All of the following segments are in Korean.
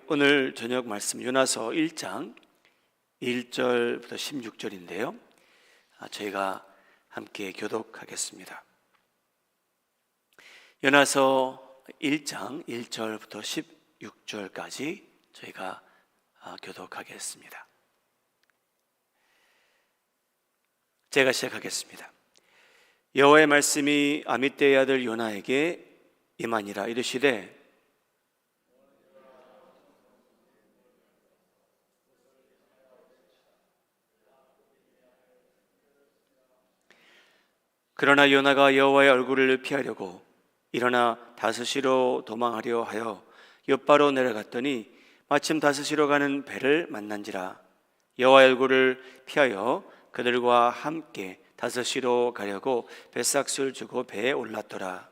오늘 저녁 말씀 요나서 1장 1절부터 16절인데요. 저희가 함께 교독하겠습니다. 요나서 1장 1절부터 16절까지 저희가 교독하겠습니다. 제가 시작하겠습니다. 여호와의 말씀이 아미떼의 아들 요나에게 임하니라. 이르시되 그러나 요나가 여호와의 얼굴을 피하려고 일어나 다스시로 도망하려 하여 욥바로 내려갔더니 마침 다스시로 가는 배를 만난지라. 여호와의 얼굴을 피하여 그들과 함께 다스시로 가려고 뱃삭술 주고 배에 올랐더라.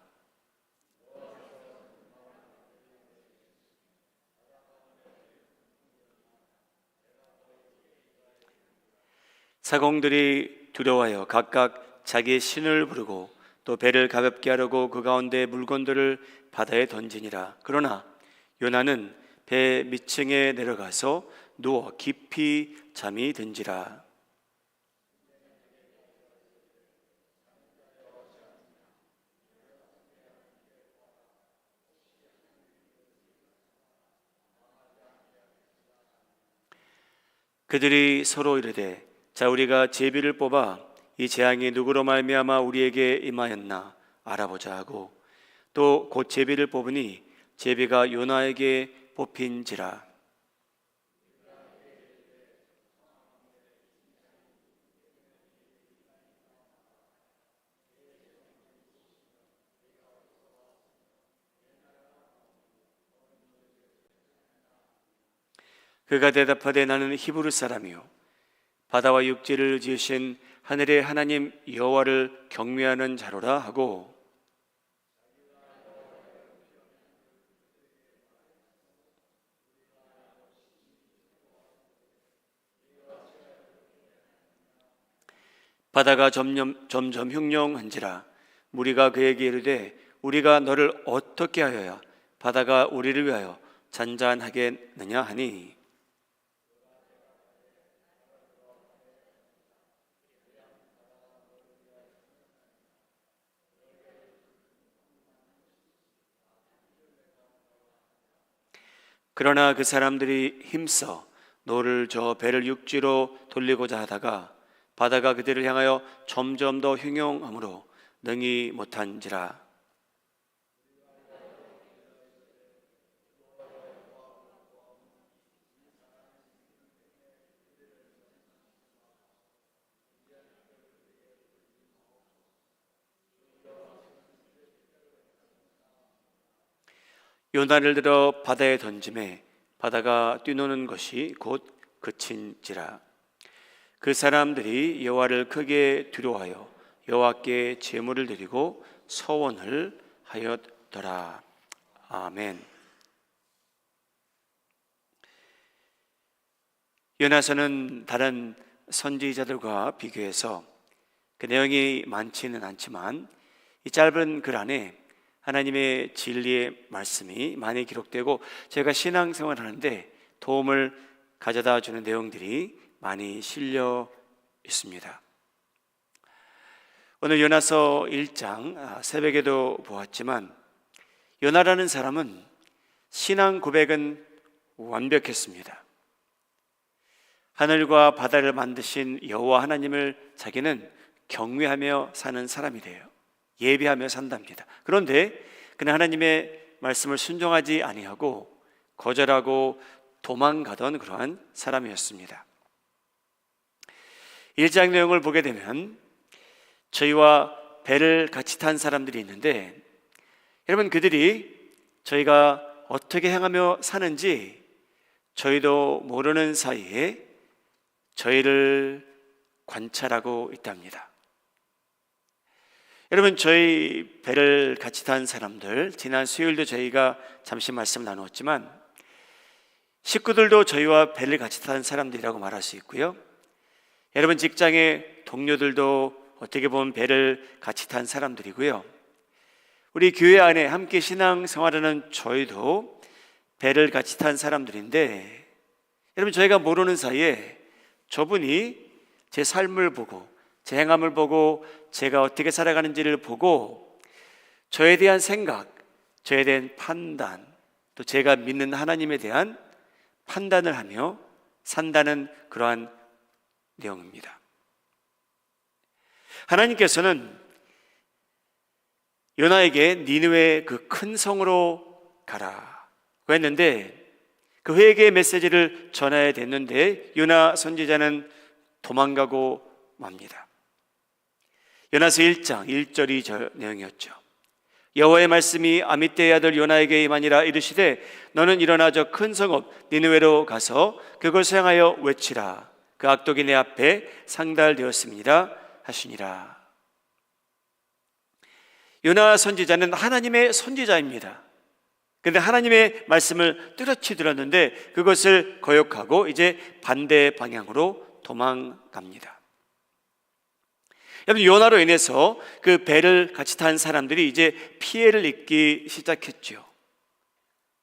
사공들이 두려워하여 각각 자기의 신을 부르고 또 배를 가볍게 하려고 그 가운데 물건들을 바다에 던지니라. 그러나 요나는 배 밑층에 내려가서 누워 깊이 잠이 든지라. 그들이 서로 이르되 자 우리가 제비를 뽑아 이 재앙이 누구로 말미암아 우리에게 임하였나 알아보자 하고 또 곧 제비를 뽑으니 제비가 요나에게 뽑힌지라. 그가 대답하되 나는 히브리 사람이요 바다와 육지를 지으신 하늘의 하나님 여호와를 경외하는 자로라 하고 바다가 점점 흉룡한지라. 무리가 그에게 이르되 우리가 너를 어떻게 하여야 바다가 우리를 위하여 잔잔하겠느냐 하니 그러나 그 사람들이 힘써 노를 저 배를 육지로 돌리고자 하다가 바다가 그들을 향하여 점점 더 흉용함으로 능히 못한지라. 요나를 들어 바다에 던짐에 바다가 뛰노는 것이 곧 그친지라. 그 사람들이 여호와를 크게 두려워하여 여호와께 제물을 드리고 서원을 하였더라. 아멘. 요나서는 다른 선지자들과 비교해서 그 내용이 많지는 않지만 이 짧은 글 안에 하나님의 진리의 말씀이 많이 기록되고 제가 신앙생활을 하는데 도움을 가져다 주는 내용들이 많이 실려 있습니다. 오늘 요나서 1장 새벽에도 보았지만 요나라는 사람은 신앙 고백은 완벽했습니다. 하늘과 바다를 만드신 여호와 하나님을 자기는 경외하며 사는 사람이래요. 예배하며 산답니다. 그런데 그는 하나님의 말씀을 순종하지 아니하고 거절하고 도망가던 그러한 사람이었습니다. 1장 내용을 보게 되면 저희와 배를 같이 탄 사람들이 있는데 여러분 그들이 저희가 어떻게 행하며 사는지 저희도 모르는 사이에 저희를 관찰하고 있답니다. 여러분 저희 배를 같이 탄 사람들 지난 수요일도 저희가 잠시 말씀 나누었지만 식구들도 저희와 배를 같이 탄 사람들이라고 말할 수 있고요. 여러분 직장의 동료들도 어떻게 보면 배를 같이 탄 사람들이고요. 우리 교회 안에 함께 신앙생활하는 저희도 배를 같이 탄 사람들인데, 여러분 저희가 모르는 사이에 저분이 제 삶을 보고 제 행함을 보고 제가 어떻게 살아가는지를 보고 저에 대한 생각, 저에 대한 판단, 또 제가 믿는 하나님에 대한 판단을 하며 산다는 그러한 내용입니다. 하나님께서는 요나에게 니느웨 그 큰 성으로 가라고 했는데, 그 회개의 메시지를 전해야 됐는데 요나 선지자는 도망가고 맙니다. 요나서 1장 1절 2절 내용이었죠. 여호와의 말씀이 아미떼의 아들 요나에게 임하니라. 이르시되 너는 일어나 저 큰 성읍 니느웨로 가서 그것을 향하여 외치라. 그 악독이 내 앞에 상달되었습니다 하시니라. 요나 선지자는 하나님의 선지자입니다. 그런데 하나님의 말씀을 뚜렷이 들었는데 그것을 거역하고 이제 반대 방향으로 도망갑니다. 여러분, 요나로 인해서 그 배를 같이 탄 사람들이 이제 피해를 입기 시작했죠.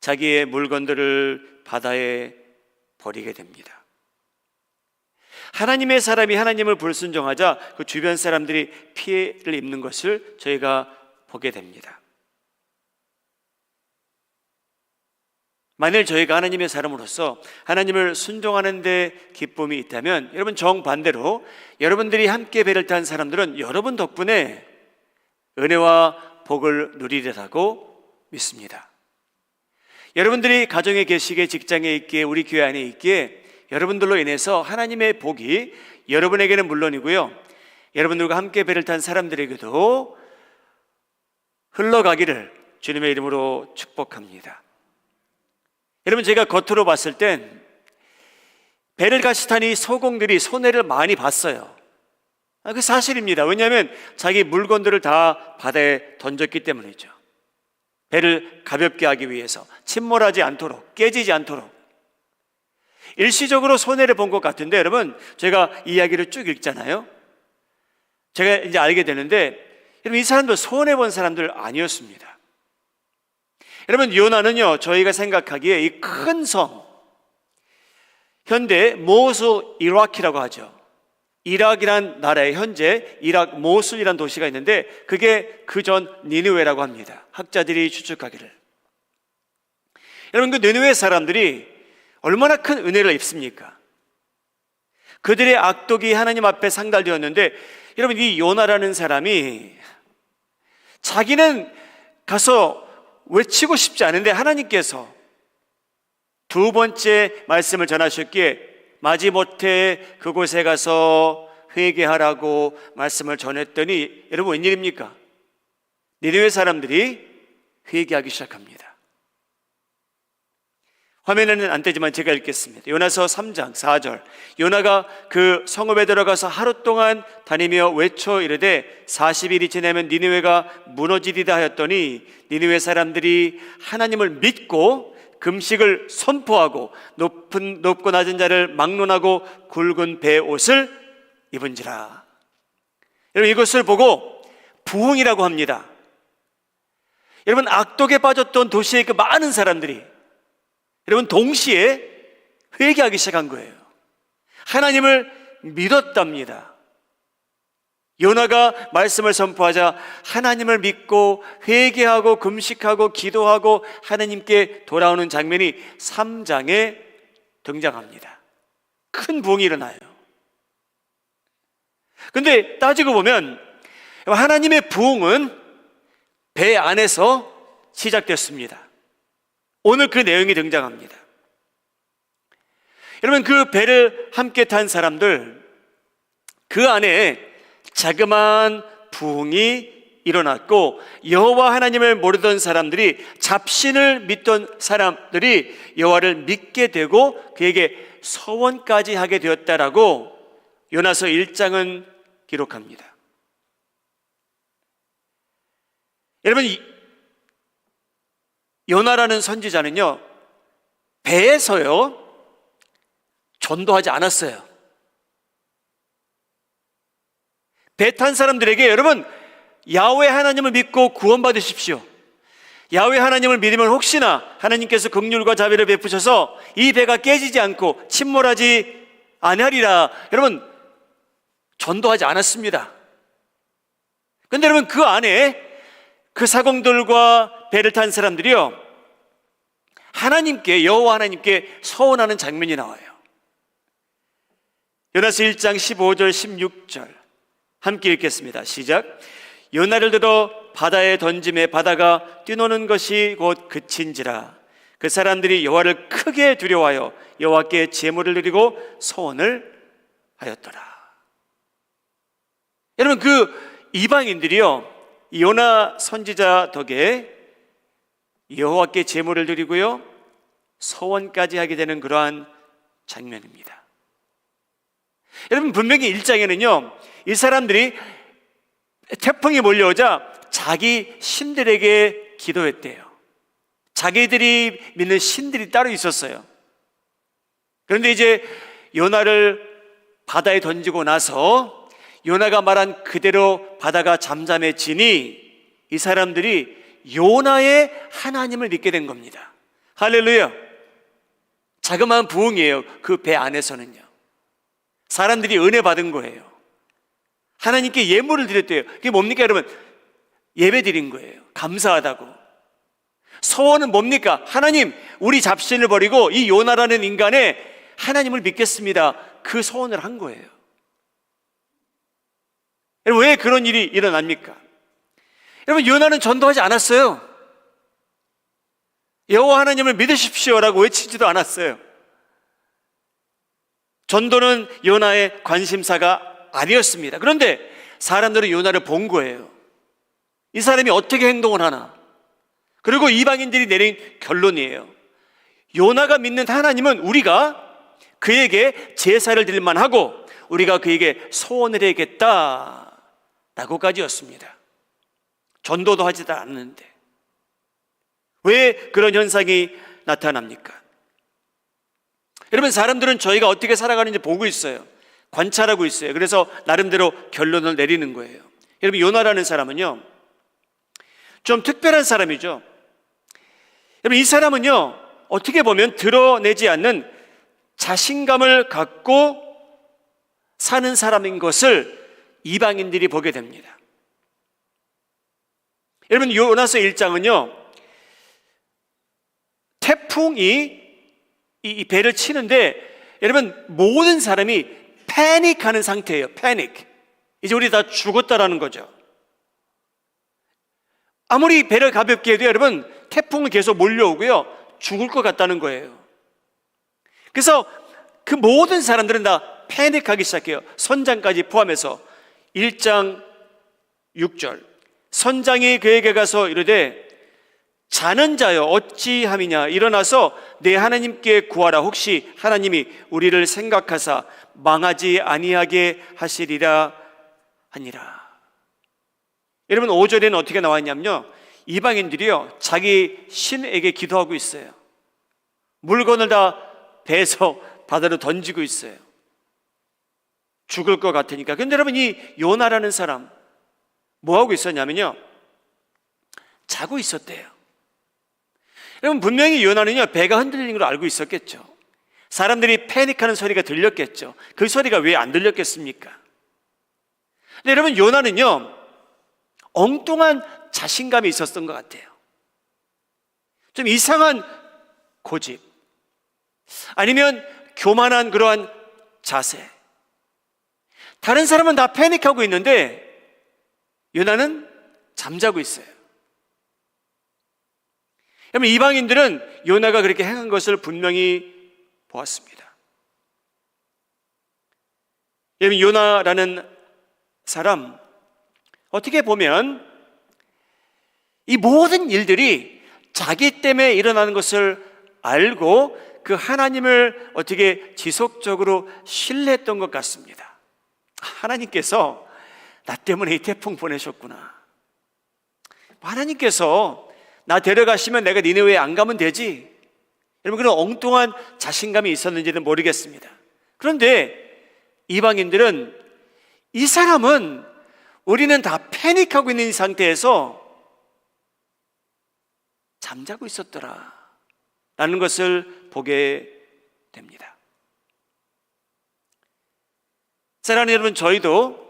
자기의 물건들을 바다에 버리게 됩니다. 하나님의 사람이 하나님을 불순종하자 그 주변 사람들이 피해를 입는 것을 저희가 보게 됩니다. 만일 저희가 하나님의 사람으로서 하나님을 순종하는 데 기쁨이 있다면, 여러분 정반대로 여러분들이 함께 배를 탄 사람들은 여러분 덕분에 은혜와 복을 누리리라고 믿습니다. 여러분들이 가정에 계시기에, 직장에 있기에, 우리 교회 안에 있기에 여러분들로 인해서 하나님의 복이 여러분에게는 물론이고요, 여러분들과 함께 배를 탄 사람들에게도 흘러가기를 주님의 이름으로 축복합니다. 여러분, 제가 겉으로 봤을 땐 배를 같이 탄 이 소공들이 손해를 많이 봤어요. 그 사실입니다. 왜냐하면 자기 물건들을 다 바다에 던졌기 때문이죠. 배를 가볍게 하기 위해서, 침몰하지 않도록, 깨지지 않도록. 일시적으로 손해를 본 것 같은데, 여러분 제가 이야기를 쭉 읽잖아요. 제가 이제 알게 되는데, 여러분 이 사람들 손해본 사람들 아니었습니다. 여러분, 요나는요, 저희가 생각하기에 이 큰 성, 현대 모sul 이라크라고 하죠. 이락이란 나라에 현재 이락 모술이라는 도시가 있는데 그게 그전 니느웨라고 합니다. 학자들이 추측하기를. 여러분, 그 니느웨 사람들이 얼마나 큰 은혜를 입습니까? 그들의 악독이 하나님 앞에 상달되었는데, 여러분 이 요나라는 사람이 자기는 가서 외치고 싶지 않은데 하나님께서 두 번째 말씀을 전하셨기에 마지못해 그곳에 가서 회개하라고 말씀을 전했더니, 여러분 웬일입니까? 니느웨 사람들이 회개하기 시작합니다. 화면에는 안 되지만 제가 읽겠습니다. 요나서 3장 4절. 요나가 그 성읍에 들어가서 하루 동안 다니며 외쳐 이르되 40일이 지나면 니느웨가 무너지리다 하였더니 니느웨 사람들이 하나님을 믿고 금식을 선포하고 높고 낮은 자를 막론하고 굵은 배 옷을 입은지라. 여러분, 이것을 보고 부흥이라고 합니다. 여러분, 악독에 빠졌던 도시의 그 많은 사람들이 여러분 동시에 회개하기 시작한 거예요. 하나님을 믿었답니다. 요나가 말씀을 선포하자 하나님을 믿고 회개하고 금식하고 기도하고 하나님께 돌아오는 장면이 3장에 등장합니다. 큰 부흥이 일어나요. 근데 따지고 보면 하나님의 부흥은 배 안에서 시작됐습니다. 오늘 그 내용이 등장합니다. 여러분, 그 배를 함께 탄 사람들, 그 안에 자그마한 부흥이 일어났고, 여호와 하나님을 모르던 사람들이, 잡신을 믿던 사람들이 여호와를 믿게 되고 그에게 서원까지 하게 되었다라고 요나서 1장은 기록합니다. 여러분, 요나라는 선지자는요, 배에서요 전도하지 않았어요. 배 탄 사람들에게 여러분 야훼 하나님을 믿고 구원받으십시오, 야훼 하나님을 믿으면 혹시나 하나님께서 긍휼과 자비를 베푸셔서 이 배가 깨지지 않고 침몰하지 아니하리라. 여러분, 전도하지 않았습니다. 그런데 여러분, 그 안에 그 사공들과 배를 탄 사람들이요, 하나님께, 여호와 하나님께 서원하는 장면이 나와요. 요나서 1장 15절 16절 함께 읽겠습니다. 시작. 요나를 들어 바다에 던짐에 바다가 뛰노는 것이 곧 그친지라. 그 사람들이 여호와를 크게 두려워하여 여호와께 제물을 드리고 서원을 하였더라. 여러분, 그 이방인들이요, 요나 선지자 덕에 여호와께 제물을 드리고요, 서원까지 하게 되는 그러한 장면입니다. 여러분, 분명히 1장에는요, 이 사람들이 태풍이 몰려오자 자기 신들에게 기도했대요. 자기들이 믿는 신들이 따로 있었어요. 그런데 이제 요나를 바다에 던지고 나서 요나가 말한 그대로 바다가 잠잠해지니 이 사람들이 요나의 하나님을 믿게 된 겁니다. 할렐루야. 자그마한 부흥이에요. 그 배 안에서는요, 사람들이 은혜 받은 거예요. 하나님께 예물을 드렸대요. 그게 뭡니까 여러분? 예배 드린 거예요. 감사하다고. 서원은 뭡니까? 하나님, 우리 잡신을 버리고 이 요나라는 인간의 하나님을 믿겠습니다. 그 서원을 한 거예요. 여러분, 왜 그런 일이 일어납니까? 여러분, 요나는 전도하지 않았어요. 여호와 하나님을 믿으십시오라고 외치지도 않았어요. 전도는 요나의 관심사가 아니었습니다. 그런데 사람들은 요나를 본 거예요. 이 사람이 어떻게 행동을 하나. 그리고 이방인들이 내린 결론이에요. 요나가 믿는 하나님은 우리가 그에게 제사를 드릴만 하고 우리가 그에게 소원을 해야겠다 라고까지였습니다. 전도도 하지도 않는데 왜 그런 현상이 나타납니까? 여러분, 사람들은 저희가 어떻게 살아가는지 보고 있어요. 관찰하고 있어요. 그래서 나름대로 결론을 내리는 거예요. 여러분, 요나라는 사람은요, 좀 특별한 사람이죠. 여러분, 이 사람은요, 어떻게 보면 드러내지 않는 자신감을 갖고 사는 사람인 것을 이방인들이 보게 됩니다. 여러분, 요나서 1장은요, 태풍이 이 배를 치는데 여러분, 모든 사람이 패닉하는 상태예요. 패닉. 이제 우리 다 죽었다라는 거죠. 아무리 배를 가볍게 해도 여러분, 태풍은 계속 몰려오고요, 죽을 것 같다는 거예요. 그래서 그 모든 사람들은 다 패닉하기 시작해요. 선장까지 포함해서. 1장 6절 선장이 그에게 가서 이르되 자는 자여 어찌함이냐, 일어나서 내 하나님께 구하라. 혹시 하나님이 우리를 생각하사 망하지 아니하게 하시리라 하니라. 여러분, 5절에는 어떻게 나와 있냐면요, 이방인들이요, 자기 신에게 기도하고 있어요. 물건을 다 배에서 바다로 던지고 있어요. 죽을 것 같으니까. 그런데 여러분, 이 요나라는 사람 뭐하고 있었냐면요, 자고 있었대요. 여러분, 분명히 요나는요, 배가 흔들리는 걸 알고 있었겠죠. 사람들이 패닉하는 소리가 들렸겠죠. 그 소리가 왜 안 들렸겠습니까? 근데 여러분, 요나는요, 엉뚱한 자신감이 있었던 것 같아요. 좀 이상한 고집, 아니면 교만한 그러한 자세. 다른 사람은 다 패닉하고 있는데 요나는 잠자고 있어요. 여러분, 이방인들은 요나가 그렇게 행한 것을 분명히 보았습니다. 여러분, 요나라는 사람, 어떻게 보면 이 모든 일들이 자기 때문에 일어나는 것을 알고 그 하나님을 어떻게 지속적으로 신뢰했던 것 같습니다. 하나님께서 나 때문에 이 태풍 보내셨구나. 하나님께서 나 데려가시면 내가 니네웨에 안 가면 되지. 여러분, 그런 엉뚱한 자신감이 있었는지는 모르겠습니다. 그런데 이방인들은 이 사람은 우리는 다 패닉하고 있는 상태에서 잠자고 있었더라 라는 것을 보게 됩니다. 사랑하는 여러분, 저희도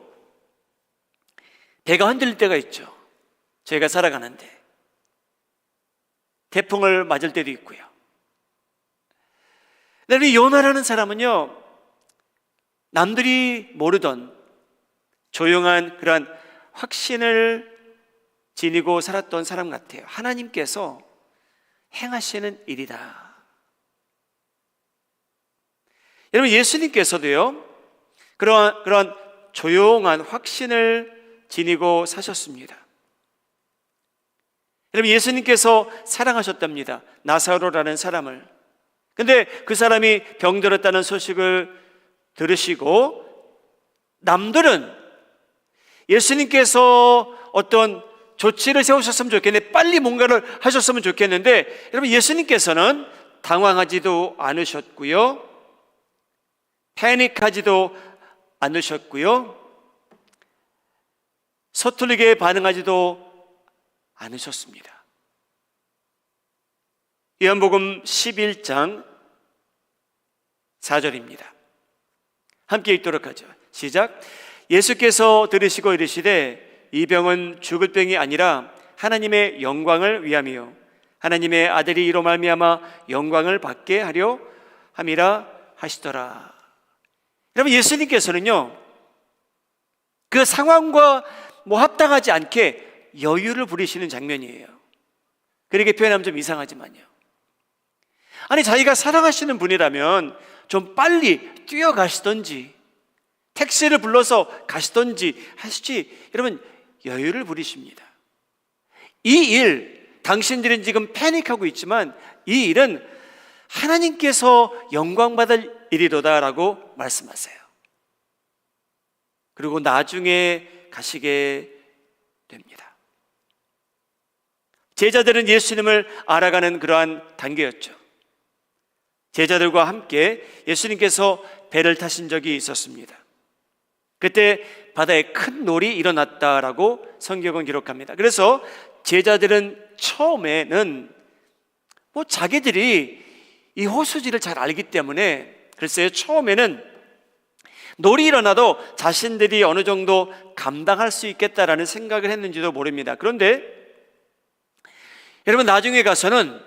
배가 흔들릴 때가 있죠. 저희가 살아가는데 태풍을 맞을 때도 있고요. 근데 요나라는 사람은요, 남들이 모르던 조용한 그러한 확신을 지니고 살았던 사람 같아요. 하나님께서 행하시는 일이다. 여러분, 예수님께서도요, 그러한 조용한 확신을 지니고 사셨습니다. 여러분, 예수님께서 사랑하셨답니다. 나사로라는 사람을. 근데 그 사람이 병들었다는 소식을 들으시고 남들은 예수님께서 어떤 조치를 세우셨으면 좋겠는데, 빨리 뭔가를 하셨으면 좋겠는데, 여러분, 예수님께서는 당황하지도 않으셨고요, 패닉하지도 않으셨고요, 서툴리게 반응하지도 않으셨습니다. 요한복음 11장 4절입니다. 함께 읽도록 하죠. 시작. 예수께서 들으시고 이르시되 이 병은 죽을 병이 아니라 하나님의 영광을 위함이요 하나님의 아들이 이로 말미암아 영광을 받게 하려 함이라 하시더라. 여러분, 예수님께서는요, 그 상황과 합당하지 않게 여유를 부리시는 장면이에요. 그렇게 표현하면 좀 이상하지만요. 아니, 자기가 사랑하시는 분이라면 좀 빨리 뛰어가시던지 택시를 불러서 가시던지 하시지, 여러분, 여유를 부리십니다. 이 일, 당신들은 지금 패닉하고 있지만 이 일은 하나님께서 영광받을 일이로다라고 말씀하세요. 그리고 나중에 가시게 됩니다. 제자들은 예수님을 알아가는 그러한 단계였죠. 제자들과 함께 예수님께서 배를 타신 적이 있었습니다. 그때 바다에 큰 놀이 일어났다라고 성경은 기록합니다. 그래서 제자들은 처음에는 자기들이 이 호수지를 잘 알기 때문에, 글쎄요, 처음에는 놀이 일어나도 자신들이 어느 정도 감당할 수 있겠다라는 생각을 했는지도 모릅니다. 그런데 여러분, 나중에 가서는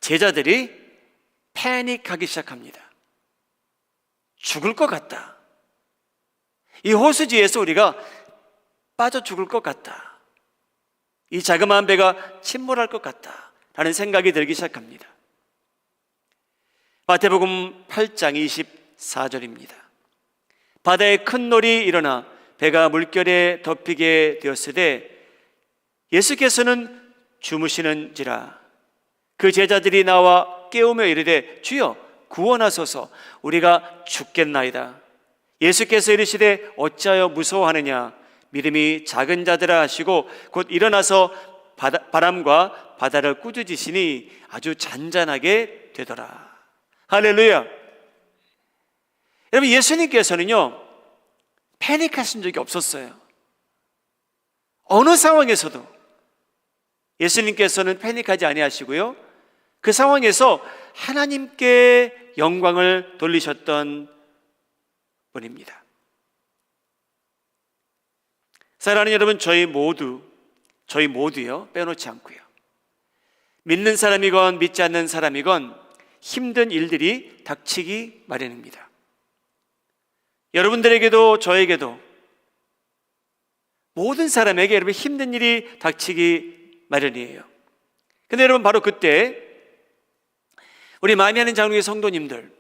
제자들이 패닉하기 시작합니다. 죽을 것 같다. 이 호수지에서 우리가 빠져 죽을 것 같다. 이 자그마한 배가 침몰할 것 같다 라는 생각이 들기 시작합니다. 마태복음 8장 24절입니다. 바다에 큰 놀이 일어나 배가 물결에 덮이게 되었으되 예수께서는 주무시는지라. 그 제자들이 나와 깨우며 이르되 주여 구원하소서, 우리가 죽겠나이다. 예수께서 이르시되 어찌하여 무서워하느냐, 믿음이 작은 자들아 하시고 곧 일어나서 바람과 바다를 꾸짖으시니 아주 잔잔하게 되더라. 할렐루야. 여러분, 예수님께서는요, 패닉하신 적이 없었어요. 어느 상황에서도 예수님께서는 패닉하지 아니하시고요, 그 상황에서 하나님께 영광을 돌리셨던 분입니다. 사랑하는 여러분, 저희 모두요, 빼놓지 않고요, 믿는 사람이건 믿지 않는 사람이건 힘든 일들이 닥치기 마련입니다. 여러분들에게도 저에게도 모든 사람에게 여러분 힘든 일이 닥치기 마련이에요. 근데 여러분, 바로 그때 우리 마음이 하는 장로의 성도님들,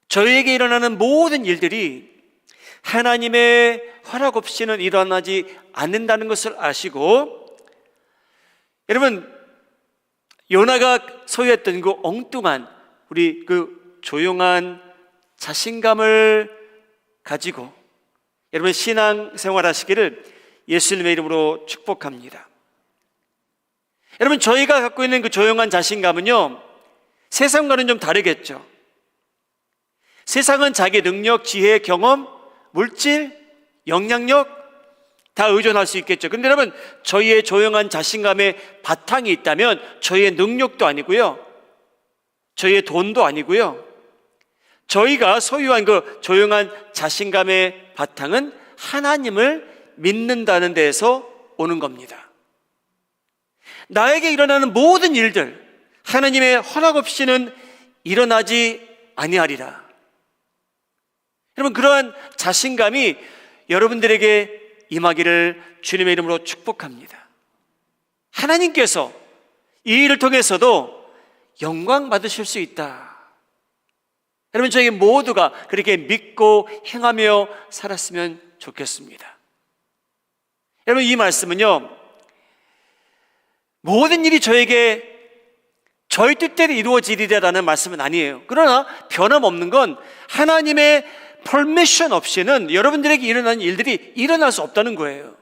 저희에게 일어나는 모든 일들이 하나님의 허락 없이는 일어나지 않는다는 것을 아시고, 여러분, 요나가 소유했던 그 엉뚱한 우리 그 조용한 자신감을 가지고 여러분 신앙생활 하시기를 예수님의 이름으로 축복합니다. 여러분, 저희가 갖고 있는 그 조용한 자신감은요, 세상과는 좀 다르겠죠. 세상은 자기 능력, 지혜, 경험, 물질, 영향력, 다 의존할 수 있겠죠. 근데 여러분, 저희의 조용한 자신감의 바탕이 있다면 저희의 능력도 아니고요, 저희의 돈도 아니고요, 저희가 소유한 그 조용한 자신감의 바탕은 하나님을 믿는다는 데에서 오는 겁니다. 나에게 일어나는 모든 일들 하나님의 허락 없이는 일어나지 아니하리라. 여러분, 그러한 자신감이 여러분들에게 임하기를 주님의 이름으로 축복합니다. 하나님께서 이 일을 통해서도 영광 받으실 수 있다. 여러분, 저희 모두가 그렇게 믿고 행하며 살았으면 좋겠습니다. 여러분, 이 말씀은요, 모든 일이 저에게 저희 뜻대로 이루어지리라는 말씀은 아니에요. 그러나 변함없는 건 하나님의 퍼미션 없이는 여러분들에게 일어나는 일들이 일어날 수 없다는 거예요.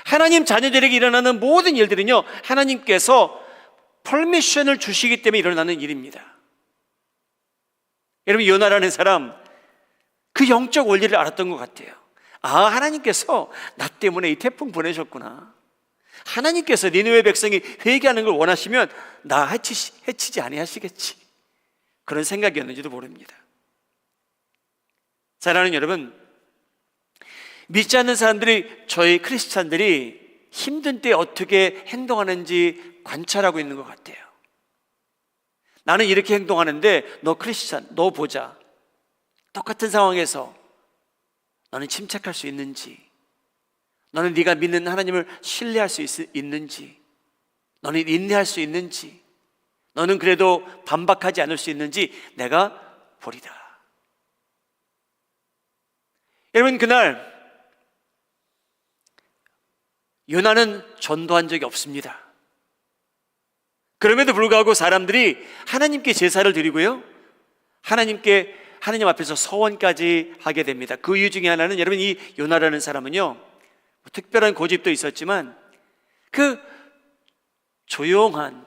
하나님 자녀들에게 일어나는 모든 일들은요, 하나님께서 퍼미션을 주시기 때문에 일어나는 일입니다. 여러분, 요나라는 사람, 그 영적 원리를 알았던 것 같아요. 아, 하나님께서 나 때문에 이 태풍 보내셨구나. 하나님께서 니느웨 백성이 회개하는 걸 원하시면 나 해치지 아니하시겠지. 그런 생각이었는지도 모릅니다. 사랑하는 여러분, 믿지 않는 사람들이, 저희 크리스찬들이 힘든 때 어떻게 행동하는지 관찰하고 있는 것 같아요. 나는 이렇게 행동하는데 너 크리스찬, 너 보자. 똑같은 상황에서 너는 침착할 수 있는지, 너는 네가 믿는 하나님을 신뢰할 수 있는지, 너는 인내할 수 있는지, 너는 그래도 반박하지 않을 수 있는지 내가 보리다. 여러분, 그날 요나는 전도한 적이 없습니다. 그럼에도 불구하고 사람들이 하나님께 제사를 드리고요, 하나님 앞에서 서원까지 하게 됩니다. 그 이유 중에 하나는, 여러분, 이 요나라는 사람은요, 특별한 고집도 있었지만 그 조용한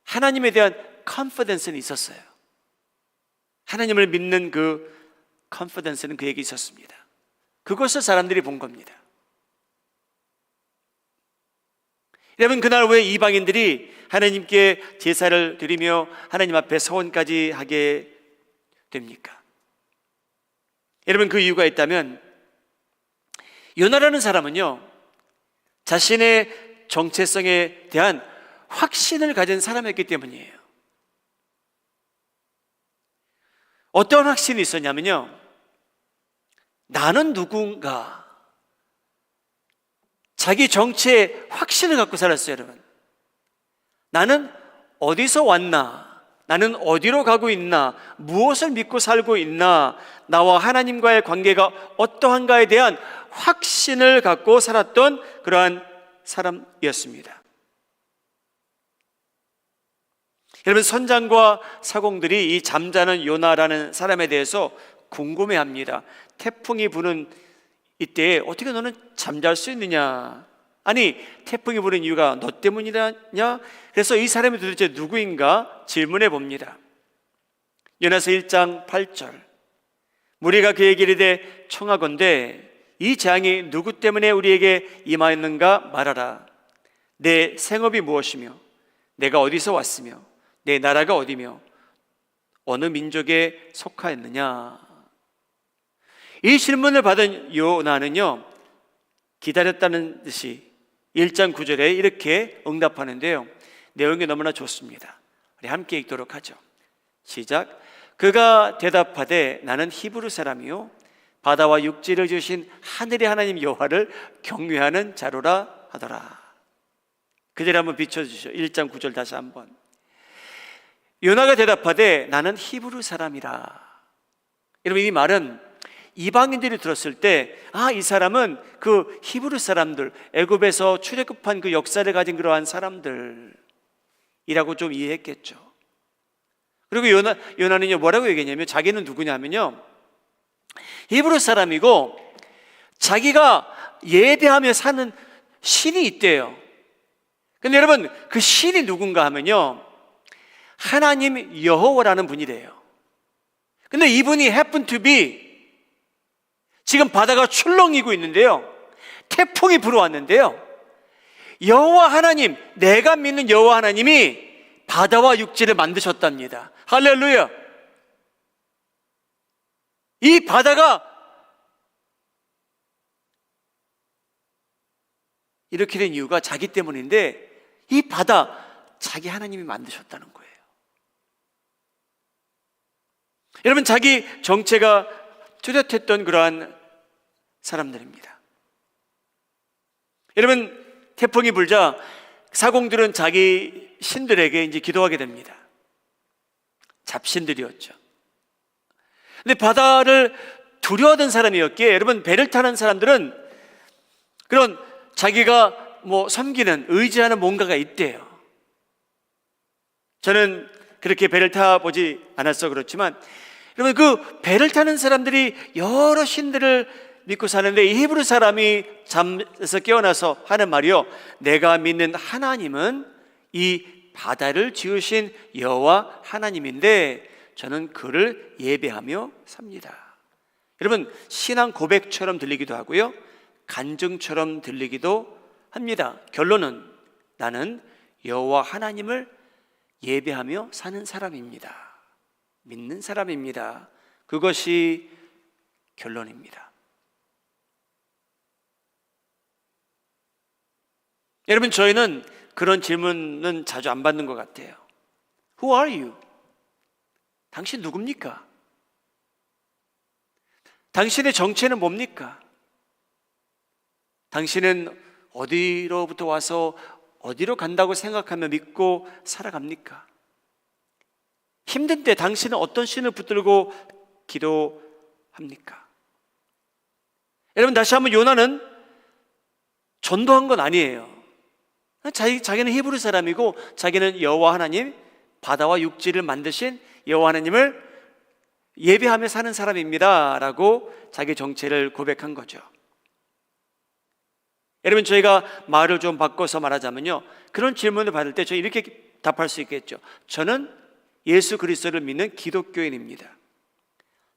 하나님에 대한 컨피던스는 있었어요. 하나님을 믿는 그 컨피던스는 그에게 있었습니다. 그것을 사람들이 본 겁니다. 여러분, 그날 왜 이방인들이 하나님께 제사를 드리며 하나님 앞에 서원까지 하게 됩니까? 여러분, 그 이유가 있다면, 요나라는 사람은요, 자신의 정체성에 대한 확신을 가진 사람이었기 때문이에요. 어떤 확신이 있었냐면요, 나는 누군가, 자기 정체에 확신을 갖고 살았어요. 여러분, 나는 어디서 왔나, 나는 어디로 가고 있나, 무엇을 믿고 살고 있나, 나와 하나님과의 관계가 어떠한가에 대한 확신을 갖고 살았던 그러한 사람이었습니다. 여러분, 선장과 사공들이 이 잠자는 요나라는 사람에 대해서 궁금해합니다. 태풍이 부는 이때 어떻게 너는 잠잘 수 있느냐? 아니, 태풍이 부는 이유가 너 때문이냐? 그래서 이 사람이 도대체 누구인가 질문해 봅니다. 요나서 1장 8절, 무리가 그에게 이르되 청하건대 이 재앙이 누구 때문에 우리에게 임하였는가 말하라. 내 생업이 무엇이며 내가 어디서 왔으며 내 나라가 어디며 어느 민족에 속하였느냐? 이 질문을 받은 요나는요, 기다렸다는 듯이 1장 9절에 이렇게 응답하는데요, 내용이 너무나 좋습니다. 우리 함께 읽도록 하죠. 시작. 그가 대답하되 나는 히브리 사람이요 바다와 육지를 지으신 하늘의 하나님 여호와를 경외하는 자로라 하더라. 그 자리 한번 비춰주시죠. 1장 9절 다시 한번. 요나가 대답하되 나는 히브리 사람이라. 여러분, 이 말은 이방인들이 들었을 때, 아, 이 사람은 그 히브리 사람들, 애굽에서 출애굽한 그 역사를 가진 그러한 사람들이라고 좀 이해했겠죠. 그리고 요나는요, 뭐라고 얘기했냐면, 자기는 누구냐면요, 히브리 사람이고 자기가 예배하며 사는 신이 있대요. 근데 여러분, 그 신이 누군가 하면요, 하나님 여호와라는 분이래요. 근데 이분이 happen to be 지금 바다가 출렁이고 있는데요, 태풍이 불어왔는데요, 여호와 하나님, 내가 믿는 여호와 하나님이 바다와 육지를 만드셨답니다. 할렐루야. 이 바다가 이렇게 된 이유가 자기 때문인데, 이 바다 자기 하나님이 만드셨다는 거예요. 여러분, 자기 정체가 뚜렷했던 그러한 사람들입니다. 여러분, 태풍이 불자 사공들은 자기 신들에게 이제 기도하게 됩니다. 잡신들이었죠. 근데 바다를 두려워하던 사람이었기에, 여러분, 배를 타는 사람들은 그런 자기가 섬기는, 의지하는 뭔가가 있대요. 저는 그렇게 배를 타보지 않았어 그렇지만, 여러분, 그 배를 타는 사람들이 여러 신들을 믿고 사는데, 이 히브리 사람이 잠에서 깨어나서 하는 말이요, 내가 믿는 하나님은 이 바다를 지으신 여호와 하나님인데 저는 그를 예배하며 삽니다. 여러분, 신앙 고백처럼 들리기도 하고요, 간증처럼 들리기도 합니다. 결론은 나는 여호와 하나님을 예배하며 사는 사람입니다. 믿는 사람입니다. 그것이 결론입니다. 여러분, 저희는 그런 질문은 자주 안 받는 것 같아요. Who are you? 당신 누굽니까? 당신의 정체는 뭡니까? 당신은 어디로부터 와서 어디로 간다고 생각하며 믿고 살아갑니까? 힘든 때 당신은 어떤 신을 붙들고 기도합니까? 여러분, 다시 한번, 요나는 전도한 건 아니에요. 자기는 히브리 사람이고 자기는 여호와 하나님, 바다와 육지를 만드신 여호와 하나님을 예배하며 사는 사람입니다 라고 자기 정체를 고백한 거죠. 여러분, 저희가 말을 좀 바꿔서 말하자면요, 그런 질문을 받을 때 저희 이렇게 답할 수 있겠죠. 저는 예수 그리스도를 믿는 기독교인입니다.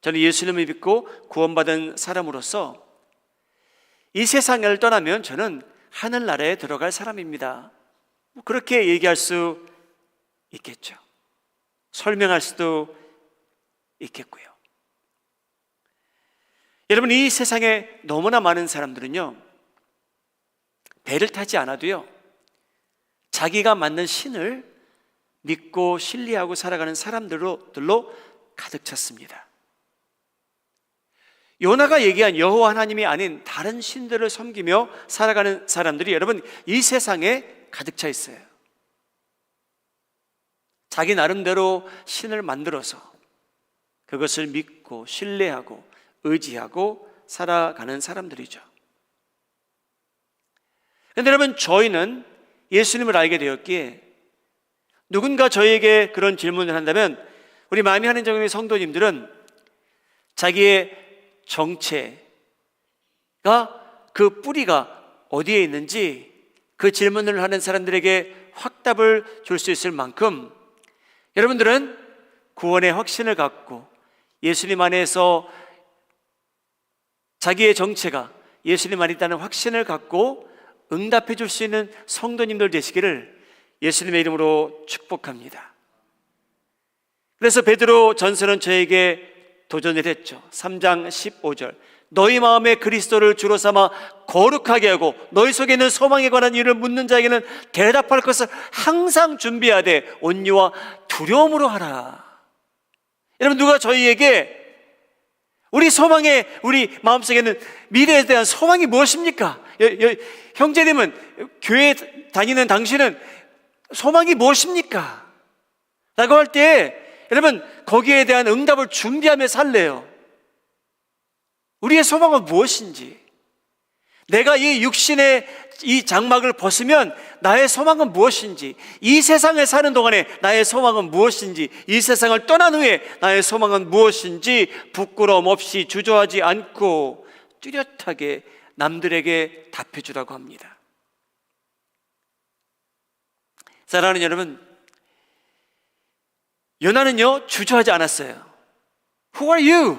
저는 예수님을 믿고 구원받은 사람으로서 이 세상을 떠나면 저는 하늘나라에 들어갈 사람입니다. 그렇게 얘기할 수 있겠죠. 설명할 수도 있겠고요. 여러분, 이 세상에 너무나 많은 사람들은요, 배를 타지 않아도요, 자기가 만든 신을 믿고 신뢰하고 살아가는 사람들로 가득 찼습니다. 요나가 얘기한 여호와 하나님이 아닌 다른 신들을 섬기며 살아가는 사람들이, 여러분, 이 세상에 가득 차 있어요. 자기 나름대로 신을 만들어서 그것을 믿고 신뢰하고 의지하고 살아가는 사람들이죠. 그런데 여러분, 저희는 예수님을 알게 되었기에 누군가 저희에게 그런 질문을 한다면, 우리 마음이 하는 정의 성도님들은 자기의 정체가, 그 뿌리가 어디에 있는지 그 질문을 하는 사람들에게 확답을 줄 수 있을 만큼 여러분들은 구원의 확신을 갖고 예수님 안에서 자기의 정체가 예수님 안에 있다는 확신을 갖고 응답해 줄 수 있는 성도님들 되시기를 예수님의 이름으로 축복합니다. 그래서 베드로 전서는 저에게 도전을 했죠. 3장 15절, 너희 마음에 그리스도를 주로 삼아 거룩하게 하고 너희 속에 있는 소망에 관한 일을 묻는 자에게는 대답할 것을 항상 준비하되 온유와 두려움으로 하라. 여러분, 누가 저희에게 우리 소망에, 우리 마음속에는 미래에 대한 소망이 무엇입니까? 형제님은, 교회 다니는 당신은 소망이 무엇입니까? 라고 할 때 여러분, 거기에 대한 응답을 준비하며 살래요. 우리의 소망은 무엇인지, 내가 이 육신의 이 장막을 벗으면 나의 소망은 무엇인지, 이 세상에 사는 동안에 나의 소망은 무엇인지, 이 세상을 떠난 후에 나의 소망은 무엇인지 부끄러움 없이 주저하지 않고 뚜렷하게 남들에게 답해주라고 합니다. 사랑하는 여러분, 요나는요 주저하지 않았어요. Who are you?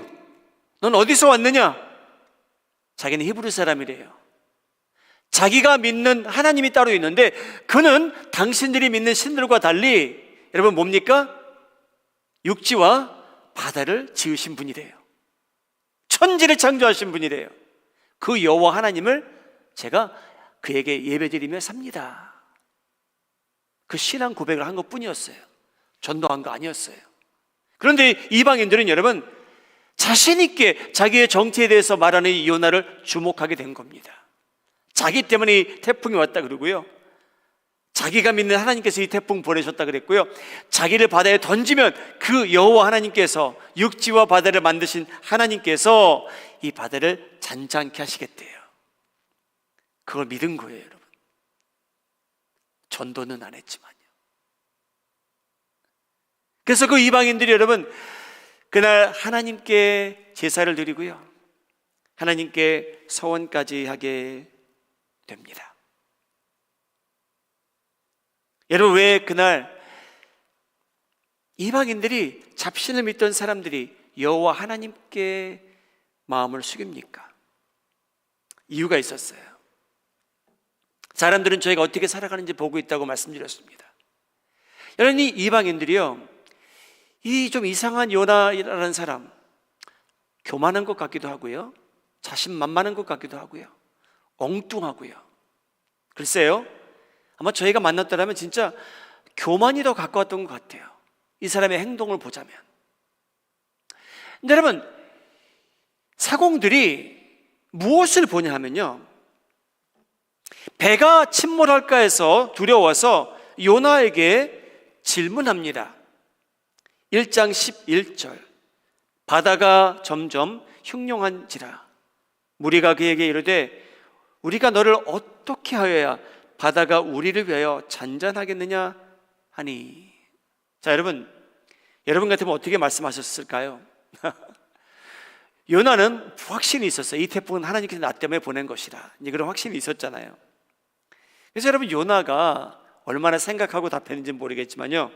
넌 어디서 왔느냐? 자기는 히브리 사람이래요. 자기가 믿는 하나님이 따로 있는데 그는 당신들이 믿는 신들과 달리 여러분 뭡니까? 육지와 바다를 지으신 분이래요. 천지를 창조하신 분이래요. 그 여호와 하나님을 제가 그에게 예배드리며 삽니다. 그 신앙 고백을 한 것뿐이었어요. 전도한 거 아니었어요. 그런데 이방인들은 여러분 자신 있게 자기의 정체에 대해서 말하는 이 요나를 주목하게 된 겁니다. 자기 때문에 이 태풍이 왔다 그러고요, 자기가 믿는 하나님께서 이 태풍 보내셨다 그랬고요, 자기를 바다에 던지면 그 여호와 하나님께서, 육지와 바다를 만드신 하나님께서 이 바다를 잔잔케 하시겠대요. 그걸 믿은 거예요, 여러분. 전도는 안 했지만요. 그래서 그 이방인들이 여러분 그날 하나님께 제사를 드리고요, 하나님께 서원까지 하게 됩니다. 여러분, 왜 그날 이방인들이, 잡신을 믿던 사람들이 여호와 하나님께 마음을 숙입니까? 이유가 있었어요. 사람들은 저희가 어떻게 살아가는지 보고 있다고 말씀드렸습니다. 여러분, 이 이방인들이요, 이 좀 이상한 요나라는 사람, 교만한 것 같기도 하고요, 자신만만한 것 같기도 하고요, 엉뚱하고요. 글쎄요, 아마 저희가 만났더라면 진짜 교만이 더 가까웠던 것 같아요, 이 사람의 행동을 보자면. 근데 여러분, 사공들이 무엇을 보냐 하면요, 배가 침몰할까 해서 두려워서 요나에게 질문합니다. 1장 11절, 바다가 점점 흉룡한지라 무리가 그에게 이르되 우리가 너를 어떻게 하여야 바다가 우리를 위하여 잔잔하겠느냐 하니. 자, 여러분 같으면 어떻게 말씀하셨을까요? 요나는 확신이 있었어요. 이 태풍은 하나님께서 나 때문에 보낸 것이라, 이제 그런 확신이 있었잖아요. 그래서 여러분, 요나가 얼마나 생각하고 답했는지 모르겠지만요,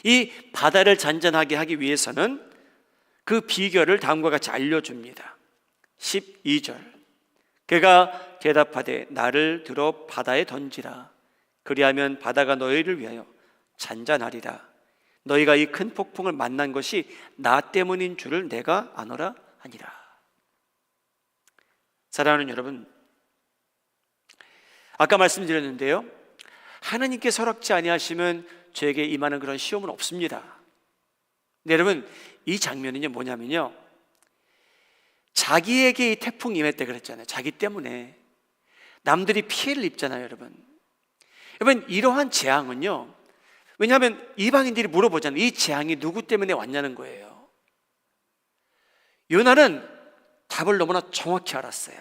이 바다를 잔잔하게 하기 위해서는 그 비결을 다음과 같이 알려줍니다. 12절, 그가 대답하되 나를 들어 바다에 던지라. 그리하면 바다가 너희를 위하여 잔잔하리라. 너희가 이 큰 폭풍을 만난 것이 나 때문인 줄을 내가 아노라 하니라. 사랑하는 여러분, 아까 말씀드렸는데요, 하나님께 서럽지 아니하시면 저에게 임하는 그런 시험은 없습니다. 근데 여러분, 이 장면은요 뭐냐면요, 자기에게 이 태풍이 임했다 그랬잖아요. 자기 때문에 남들이 피해를 입잖아요. 여러분, 이러한 재앙은요, 왜냐하면 이방인들이 물어보잖아요. 이 재앙이 누구 때문에 왔냐는 거예요. 요나는 답을 너무나 정확히 알았어요.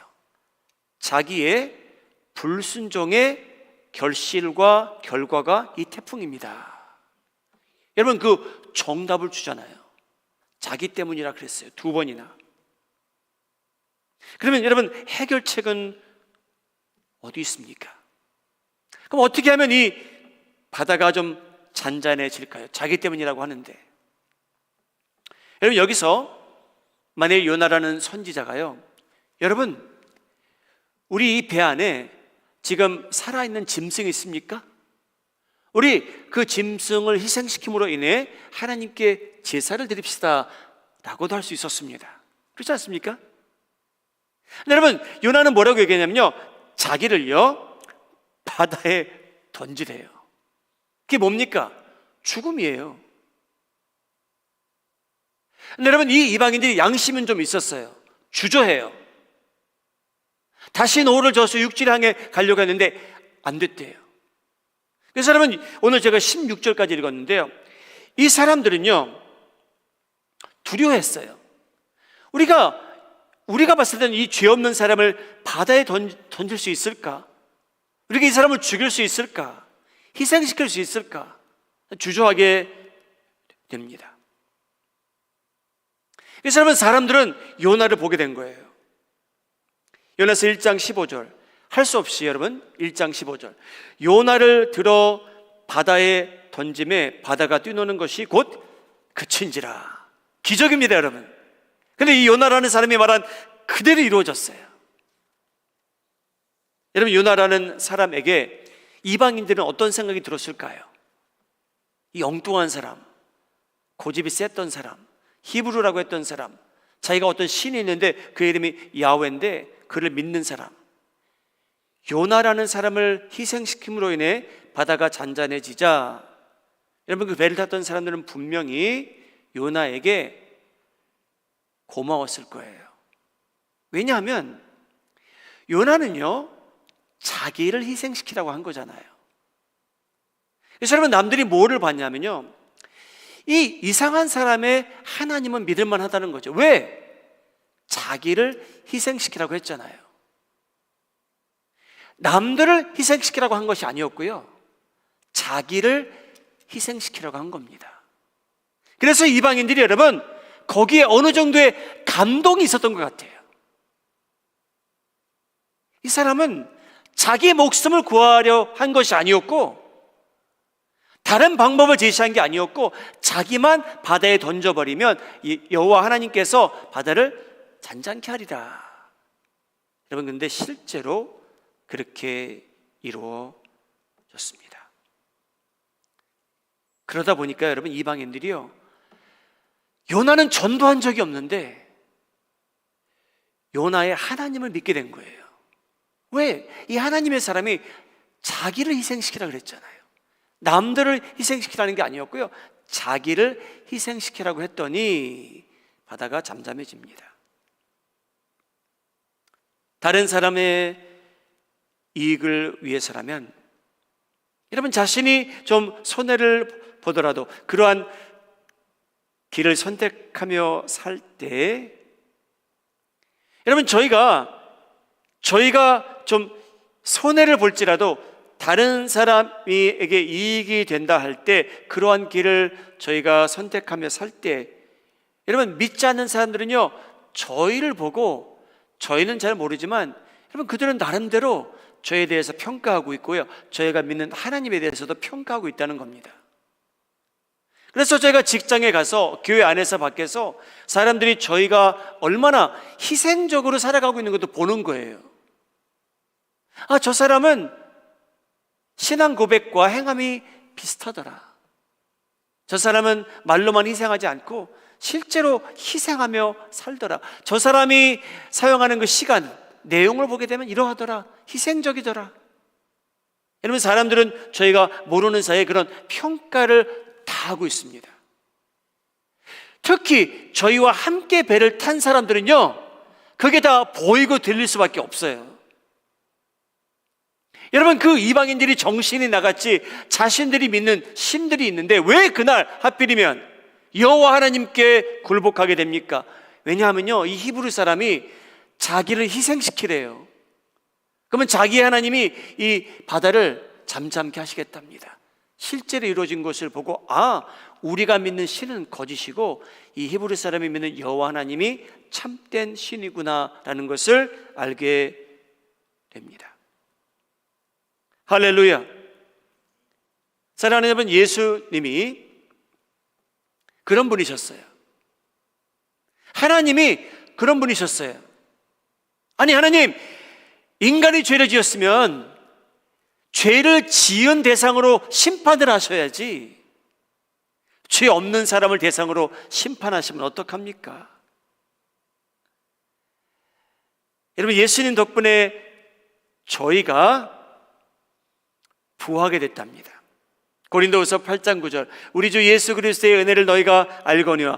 자기의 불순종의 결실과 결과가 이 태풍입니다. 여러분, 그 정답을 주잖아요. 자기 때문이라 그랬어요. 2번이나. 그러면 여러분, 해결책은 어디 있습니까? 그럼 어떻게 하면 이 바다가 좀 잔잔해질까요? 자기 때문이라고 하는데. 여러분, 여기서 만약에 요나라는 선지자가요, 여러분, 우리 이 배 안에 지금 살아있는 짐승이 있습니까? 우리 그 짐승을 희생시킴으로 인해 하나님께 제사를 드립시다 라고도 할 수 있었습니다. 그렇지 않습니까? 근데 여러분, 요나는 뭐라고 얘기했냐면요, 자기를요 바다에 던지래요. 그게 뭡니까? 죽음이에요. 근데 여러분, 이 이방인들이 양심은 좀 있었어요. 주저해요. 다시 노를 저어서 육지를 향해 가려고 했는데 안 됐대요. 그래서 여러분, 오늘 제가 16절까지 읽었는데요, 이 사람들은요 두려워했어요. 우리가 봤을 때는 이 죄 없는 사람을 바다에 던질 수 있을까? 우리가 이 사람을 죽일 수 있을까? 희생시킬 수 있을까? 주저하게 됩니다. 그래서 여러분, 사람들은 요나를 보게 된 거예요. 요나서 1장 15절, 할 수 없이 여러분 1장 15절, 요나를 들어 바다에 던짐에 바다가 뛰노는 것이 곧 그친지라. 기적입니다, 여러분. 근데 이 요나라는 사람이 말한 그대로 이루어졌어요. 여러분, 요나라는 사람에게 이방인들은 어떤 생각이 들었을까요? 이 엉뚱한 사람, 고집이 셌던 사람, 히브루라고 했던 사람, 자기가 어떤 신이 있는데 그 이름이 야훼인데 그를 믿는 사람, 요나라는 사람을 희생시킴으로 인해 바다가 잔잔해지자, 여러분, 그 배를 탔던 사람들은 분명히 요나에게 고마웠을 거예요. 왜냐하면 요나는요, 자기를 희생시키라고 한 거잖아요. 그래서 여러분, 남들이 뭐를 봤냐면요, 이 이상한 사람의 하나님은 믿을만 하다는 거죠. 왜? 자기를 희생시키라고 했잖아요. 남들을 희생시키라고 한 것이 아니었고요, 자기를 희생시키라고 한 겁니다. 그래서 이방인들이 여러분, 거기에 어느 정도의 감동이 있었던 것 같아요. 이 사람은 자기 목숨을 구하려 한 것이 아니었고, 다른 방법을 제시한 게 아니었고, 자기만 바다에 던져버리면 여호와 하나님께서 바다를 잔잔케 하리라. 여러분, 근데 실제로 그렇게 이루어졌습니다. 그러다 보니까 여러분, 이방인들이요, 요나는 전도한 적이 없는데 요나의 하나님을 믿게 된 거예요. 왜? 이 하나님의 사람이 자기를 희생시키라 그랬잖아요. 남들을 희생시키라는 게 아니었고요, 자기를 희생시키라고 했더니 바다가 잠잠해집니다. 다른 사람의 이익을 위해서라면, 여러분, 자신이 좀 손해를 보더라도 그러한 길을 선택하며 살 때, 여러분, 저희가 좀 손해를 볼지라도 다른 사람에게 이익이 된다 할 때, 그러한 길을 저희가 선택하며 살 때, 여러분, 믿지 않는 사람들은요, 저희를 보고, 저희는 잘 모르지만 여러분, 그들은 나름대로 저에 대해서 평가하고 있고요, 저희가 믿는 하나님에 대해서도 평가하고 있다는 겁니다. 그래서 저희가 직장에 가서, 교회 안에서 밖에서 사람들이 저희가 얼마나 희생적으로 살아가고 있는 것도 보는 거예요. 아, 저 사람은 신앙 고백과 행함이 비슷하더라. 저 사람은 말로만 희생하지 않고 실제로 희생하며 살더라. 저 사람이 사용하는 그 시간, 내용을 보게 되면 이러하더라. 희생적이더라. 여러분, 사람들은 저희가 모르는 사이에 그런 평가를 다 하고 있습니다. 특히 저희와 함께 배를 탄 사람들은요, 그게 다 보이고 들릴 수밖에 없어요. 여러분, 그 이방인들이 정신이 나갔지 자신들이 믿는 신들이 있는데 왜 그날 하필이면 여호와 하나님께 굴복하게 됩니까? 왜냐하면요, 이 히브리 사람이 자기를 희생시키래요. 그러면 자기 하나님이 이 바다를 잠잠케 하시겠답니다. 실제로 이루어진 것을 보고, 아, 우리가 믿는 신은 거짓이고 이 히브리 사람이 믿는 여호와 하나님이 참된 신이구나라는 것을 알게 됩니다. 할렐루야. 사랑하는 여러분, 예수님이 그런 분이셨어요. 하나님이 그런 분이셨어요. 아니, 하나님, 인간이 죄를 지었으면 죄를 지은 대상으로 심판을 하셔야지, 죄 없는 사람을 대상으로 심판하시면 어떡합니까? 여러분, 예수님 덕분에 저희가 부하게 됐답니다. 고린도후서 8장 9절, 우리 주 예수 그리스도의 은혜를 너희가 알거니와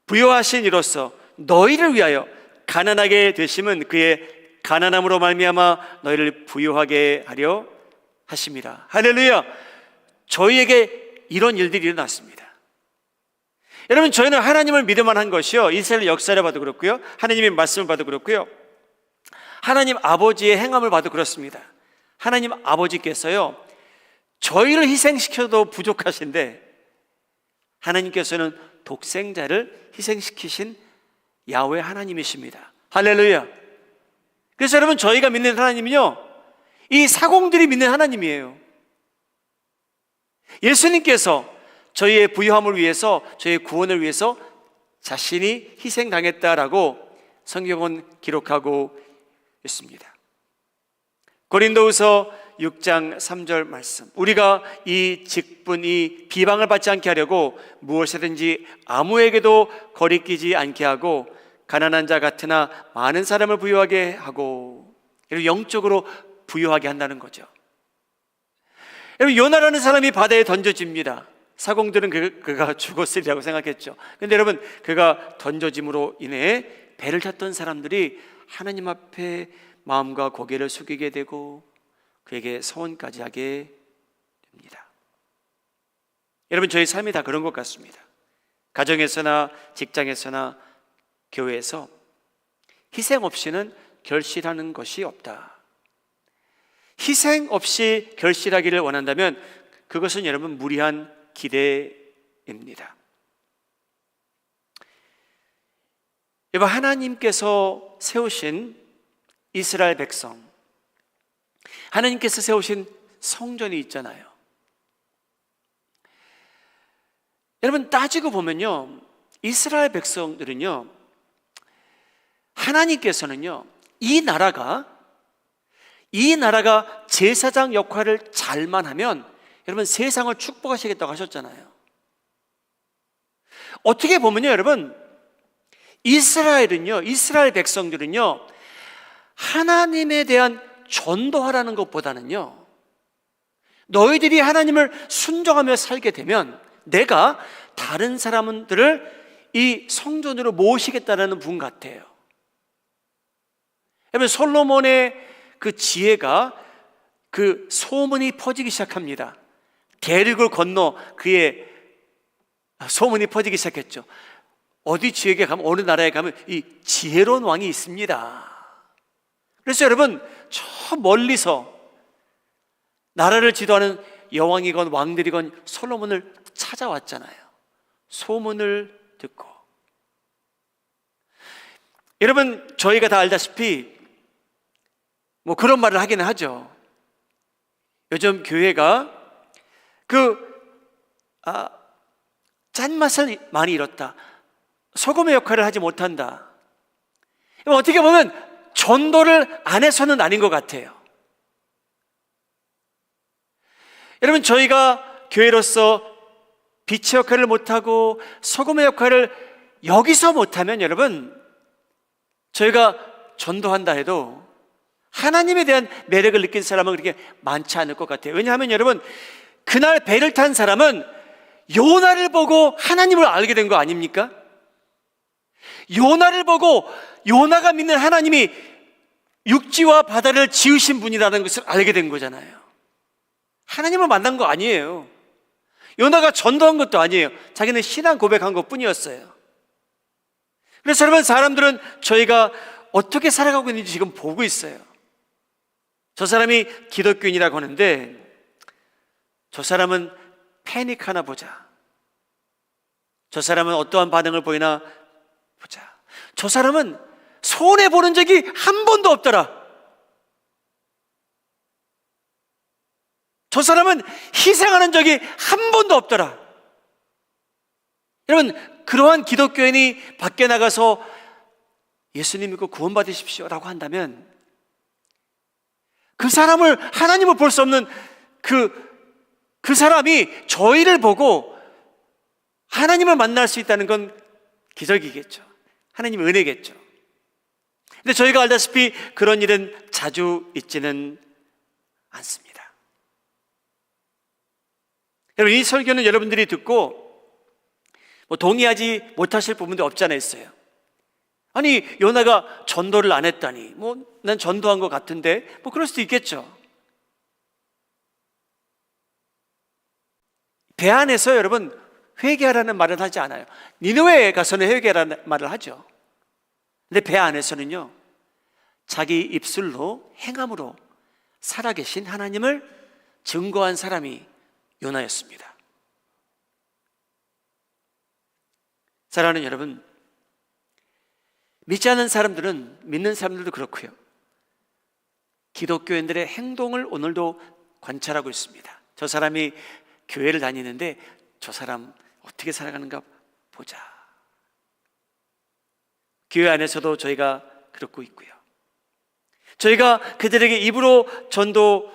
부요하신 이로써 너희를 위하여 가난하게 되심은 그의 가난함으로 말미암아 너희를 부요하게 하려 하심이라. 할렐루야. 저희에게 이런 일들이 일어났습니다. 여러분, 저희는 하나님을 믿을만 한 것이요, 이스라엘 역사를 봐도 그렇고요, 하나님의 말씀을 봐도 그렇고요, 하나님 아버지의 행함을 봐도 그렇습니다. 하나님 아버지께서요, 저희를 희생시켜도 부족하신데 하나님께서는 독생자를 희생시키신 야훼 하나님이십니다. 할렐루야. 그래서 여러분, 저희가 믿는 하나님은요, 이 사공들이 믿는 하나님이에요. 예수님께서 저희의 부유함을 위해서, 저희의 구원을 위해서 자신이 희생당했다라고 성경은 기록하고 있습니다. 고린도후서 6장 3절 말씀, 우리가 이 직분, 이 비방을 받지 않게 하려고 무엇이든지 아무에게도 거리끼지 않게 하고 가난한 자 같으나 많은 사람을 부유하게 하고, 영적으로 부유하게 한다는 거죠. 여러분, 요나라는 사람이 바다에 던져집니다. 사공들은 그가 죽었으리라고 생각했죠. 그런데 여러분, 그가 던져짐으로 인해 배를 탔던 사람들이 하나님 앞에 마음과 고개를 숙이게 되고 그에게 서원까지 하게 됩니다. 여러분, 저희 삶이 다 그런 것 같습니다. 가정에서나 직장에서나 교회에서 희생 없이는 결실하는 것이 없다. 희생 없이 결실하기를 원한다면 그것은 여러분 무리한 기대입니다. 여러분, 하나님께서 세우신 이스라엘 백성, 하나님께서 세우신 성전이 있잖아요. 여러분, 따지고 보면요, 이스라엘 백성들은요, 하나님께서는요, 이 나라가 제사장 역할을 잘만 하면 여러분 세상을 축복하시겠다고 하셨잖아요. 어떻게 보면요, 여러분, 이스라엘 백성들은요, 하나님에 대한 전도하라는 것보다는요, 너희들이 하나님을 순종하며 살게 되면 내가 다른 사람들을 이 성전으로 모시겠다는 분 같아요. 여러분, 솔로몬의 그 지혜가, 그 소문이 퍼지기 시작합니다. 대륙을 건너 그의 소문이 퍼지기 시작했죠. 어디 지역에 가면, 어느 나라에 가면 이 지혜로운 왕이 있습니다. 그래서 여러분, 저 멀리서 나라를 지도하는 여왕이건 왕들이건 솔로몬을 찾아왔잖아요. 소문을 듣고. 여러분, 저희가 다 알다시피 뭐 그런 말을 하기는 하죠. 요즘 교회가 짠맛을 많이 잃었다, 소금의 역할을 하지 못한다. 어떻게 보면 전도를 안 해서는 아닌 것 같아요. 여러분, 저희가 교회로서 빛의 역할을 못하고 소금의 역할을 여기서 못하면 여러분, 저희가 전도한다 해도 하나님에 대한 매력을 느낀 사람은 그렇게 많지 않을 것 같아요. 왜냐하면 여러분, 그날 배를 탄 사람은 요나를 보고 하나님을 알게 된 거 아닙니까? 요나를 보고 요나가 믿는 하나님이 육지와 바다를 지으신 분이라는 것을 알게 된 거잖아요. 하나님을 만난 거 아니에요. 요나가 전도한 것도 아니에요. 자기는 신앙 고백한 것 뿐이었어요. 그래서 여러분, 사람들은 저희가 어떻게 살아가고 있는지 지금 보고 있어요. 저 사람이 기독교인이라고 하는데 저 사람은 패닉하나 보자, 저 사람은 어떠한 반응을 보이나 보자, 저 사람은 손해보는 적이 한 번도 없더라, 저 사람은 희생하는 적이 한 번도 없더라. 여러분, 그러한 기독교인이 밖에 나가서 예수님 믿고 구원받으십시오 라고 한다면 그 사람을, 하나님을 볼 수 없는 그 사람이 저희를 보고 하나님을 만날 수 있다는 건 기적이겠죠. 하나님의 은혜겠죠. 근데 저희가 알다시피 그런 일은 자주 있지는 않습니다. 여러분, 이 설교는 여러분들이 듣고 뭐 동의하지 못하실 부분도 없지 않아 있어요. 아니, 요나가 전도를 안 했다니, 뭐 난 전도한 것 같은데, 뭐 그럴 수도 있겠죠. 배 안에서 여러분 회개하라는 말은 하지 않아요. 니느웨에 가서는 회개하라는 말을 하죠. 근데 배 안에서는요, 자기 입술로, 행함으로 살아계신 하나님을 증거한 사람이 요나였습니다. 사랑하는 여러분, 믿지 않는 사람들은, 믿는 사람들도 그렇고요, 기독교인들의 행동을 오늘도 관찰하고 있습니다. 저 사람이 교회를 다니는데 저 사람 어떻게 살아가는가 보자. 교회 안에서도 저희가 그렇고 있고요. 저희가 그들에게 입으로 전도하고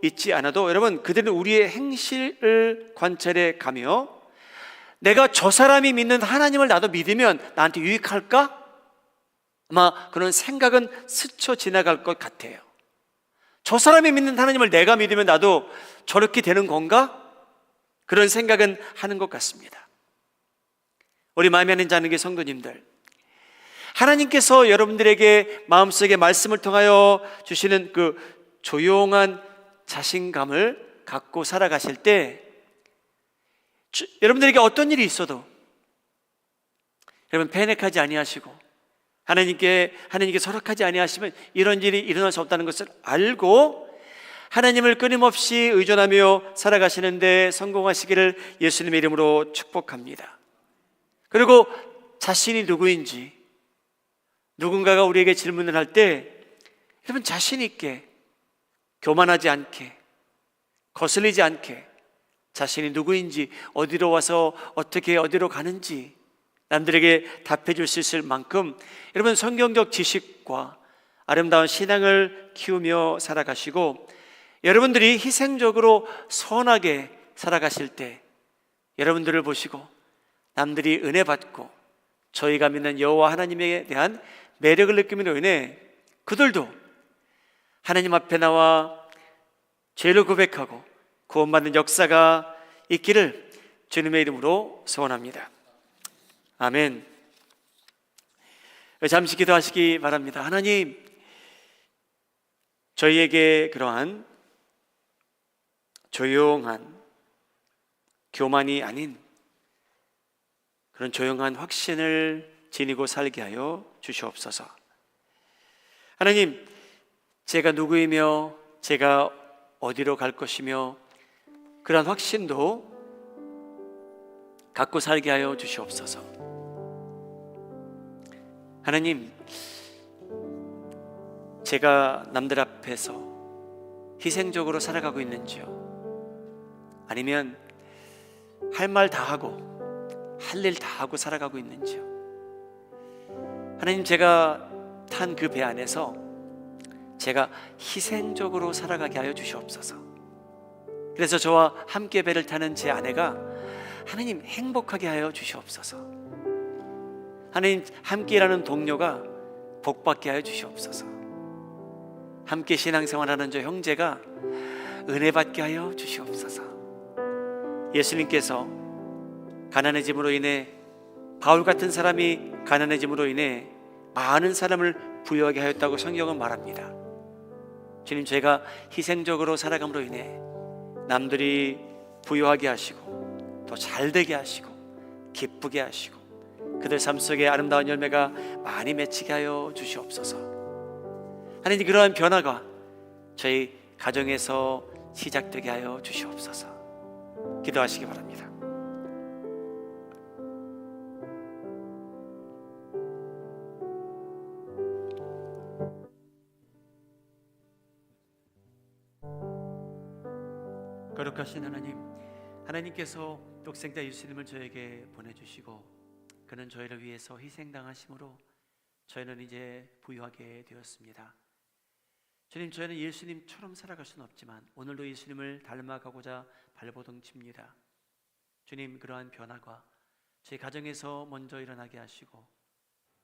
있지 않아도 여러분, 그들은 우리의 행실을 관찰해 가며 내가 저 사람이 믿는 하나님을 나도 믿으면 나한테 유익할까? 아마 그런 생각은 스쳐 지나갈 것 같아요. 저 사람이 믿는 하나님을 내가 믿으면 나도 저렇게 되는 건가? 그런 생각은 하는 것 같습니다. 우리 마음에 하는 자는 게 성도님들, 하나님께서 여러분들에게 마음속에 말씀을 통하여 주시는 그 조용한 자신감을 갖고 살아가실 때 여러분들에게 어떤 일이 있어도 여러분 패닉하지 아니하시고 하나님께 설득하지 아니하시면 이런 일이 일어날 수 없다는 것을 알고 하나님을 끊임없이 의존하며 살아가시는데 성공하시기를 예수님의 이름으로 축복합니다. 그리고 자신이 누구인지 누군가가 우리에게 질문을 할 때 여러분 자신 있게, 교만하지 않게, 거슬리지 않게 자신이 누구인지, 어디로 와서 어떻게 어디로 가는지 남들에게 답해 줄 수 있을 만큼 여러분 성경적 지식과 아름다운 신앙을 키우며 살아가시고 여러분들이 희생적으로 선하게 살아가실 때 여러분들을 보시고 남들이 은혜 받고 저희가 믿는 여호와 하나님에 대한 매력을 느낌으로 인해 그들도 하나님 앞에 나와 죄를 고백하고 구원받는 역사가 있기를 주님의 이름으로 소원합니다. 아멘. 잠시 기도하시기 바랍니다. 하나님, 저희에게 그러한 조용한 교만이 아닌 그런 조용한 확신을 지니고 살게 하여 주시옵소서. 하나님, 제가 누구이며 제가 어디로 갈 것이며 그런 확신도 갖고 살게 하여 주시옵소서. 하나님, 제가 남들 앞에서 희생적으로 살아가고 있는지요? 아니면 할 말 다 하고 할 일 다 하고 살아가고 있는지요? 하나님, 제가 탄 그 배 안에서 제가 희생적으로 살아가게 하여 주시옵소서. 그래서 저와 함께 배를 타는 제 아내가 하나님 행복하게 하여 주시옵소서. 하나님, 함께 일하는 동료가 복받게 하여 주시옵소서. 함께 신앙생활하는 저 형제가 은혜 받게 하여 주시옵소서. 예수님께서 가난해짐으로 인해, 바울 같은 사람이 가난해짐으로 인해 많은 사람을 부유하게 하였다고 성경은 말합니다. 주님, 제가 희생적으로 살아감으로 인해 남들이 부유하게 하시고 더 잘되게 하시고 기쁘게 하시고 그들 삶 속에 아름다운 열매가 많이 맺히게 하여 주시옵소서. 하나님, 그러한 변화가 저희 가정에서 시작되게 하여 주시옵소서. 기도하시기 바랍니다. 거룩하신 하나님, 하나님께서 독생자 예수님을 저에게 보내주시고 그는 저희를 위해서 희생당하심으로 저희는 이제 부유하게 되었습니다. 주님, 저희는 예수님처럼 살아갈 수는 없지만 오늘도 예수님을 닮아가고자 발버둥 칩니다. 주님, 그러한 변화가 저희 가정에서 먼저 일어나게 하시고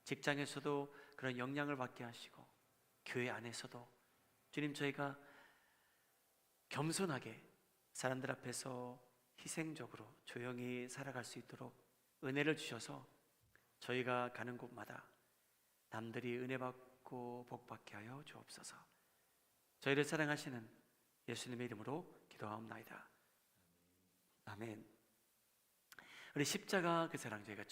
직장에서도 그런 영향을 받게 하시고 교회 안에서도 주님, 저희가 겸손하게 사람들 앞에서 희생적으로 조용히 살아갈 수 있도록 은혜를 주셔서 저희가 가는 곳마다 남들이 은혜 받고 복 받게 하여 주옵소서. 저희를 사랑하시는 예수님의 이름으로 기도하옵나이다. 아멘. 우리 십자가 그 사랑 저희가